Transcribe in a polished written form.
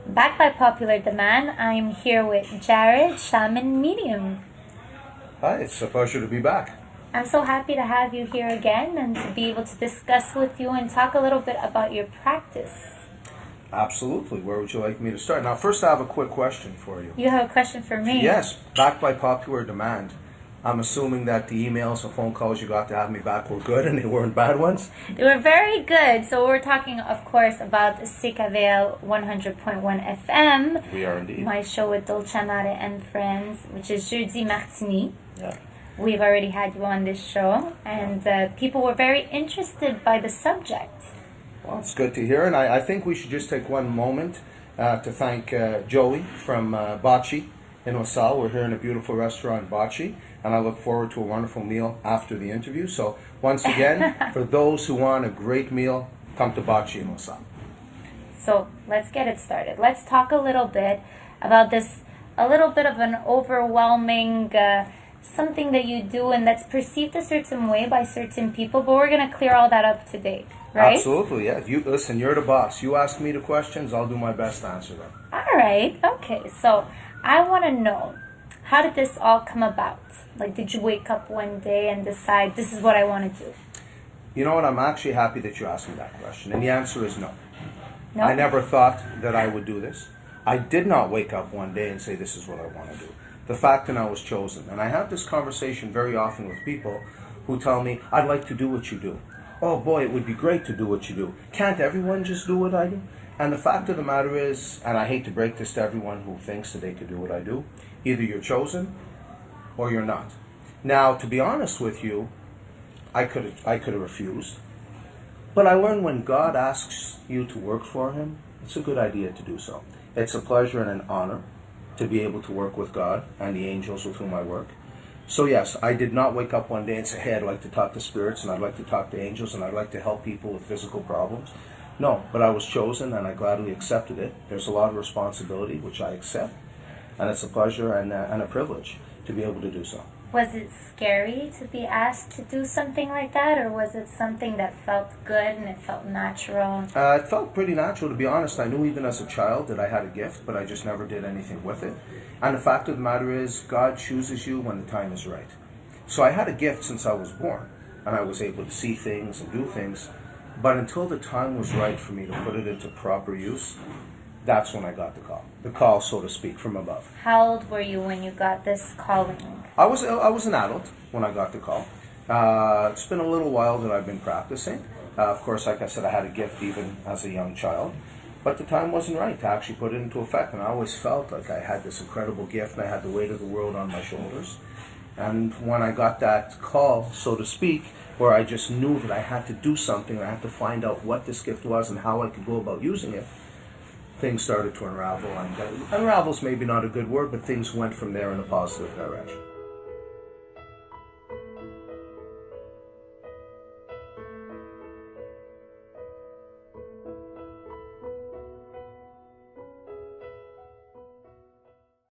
Backed by popular demand, I'm here with Jared, Shaman Medium. Hi, it's a pleasure to be back. I'm so happy to have you here again and to be able to discuss with you and talk a little bit about your practice. Absolutely. Where would you like me to start? Now, first, I have a quick question for you. You have a question for me? Yes, backed by popular demand. I'm assuming that the emails and phone calls you got to have me back were good and they weren't bad ones? They were very good. So we're talking, of course, about CKVL 100.1 FM. We are indeed. My show with Dolchanare and Friends, which is Jeudi Martini. Yeah. We've already had you on this show, and people were very interested by the subject. Well, it's good to hear, and I think we should just take one moment to thank Joey from Bocce in LaSalle. We're here in a beautiful restaurant, Bocce, and I look forward to a wonderful meal after the interview. So once again, for those who want a great meal, come to Bocce in LaSalle. So let's get it started. Let's talk a little bit about this, a little bit of an overwhelming something that you do and that's perceived a certain way by certain people, but we're going to clear all that up today, right? Absolutely, yeah. You listen, you're the boss. You ask me the questions, I'll do my best to answer them. All right, okay. So I want to know, how did this all come about? Like, did you wake up one day and decide, this is what I want to do? You know what, I'm actually happy that you asked me that question, and the answer is no. No? I never thought that I would do this. I did not wake up one day and say, this is what I want to do. The fact that I was chosen. And I have this conversation very often with people who tell me, I'd like to do what you do. Oh boy, it would be great to do what you do. Can't everyone just do what I do? And the fact of the matter is, and I hate to break this to everyone who thinks that they could do what I do, either you're chosen or you're not. Now, to be honest with you, I could have refused. But I learned when God asks you to work for Him, it's a good idea to do so. It's a pleasure and an honor to be able to work with God and the angels with whom I work. So yes, I did not wake up one day and say, hey, I'd like to talk to spirits and I'd like to talk to angels and I'd like to help people with physical problems. No, but I was chosen and I gladly accepted it. There's a lot of responsibility, which I accept, and it's a pleasure and a privilege to be able to do so. Was it scary to be asked to do something like that, or was it something that felt good and it felt natural? It felt pretty natural, to be honest. I knew even as a child that I had a gift, but I just never did anything with it. And the fact of the matter is, God chooses you when the time is right. So I had a gift since I was born, and I was able to see things and do things, but until the time was right for me to put it into proper use, that's when I got the call, so to speak, from above. How old were you when you got this calling? I was an adult when I got the call. It's been a little while that I've been practicing. Of course, like I said, I had a gift even as a young child, but the time wasn't right to actually put it into effect, and I always felt like I had this incredible gift and I had the weight of the world on my shoulders. And when I got that call, so to speak, where I just knew that I had to do something, I had to find out what this gift was and how I could go about using it, things started to unravel. And unravel's maybe not a good word, but things went from there in a positive direction.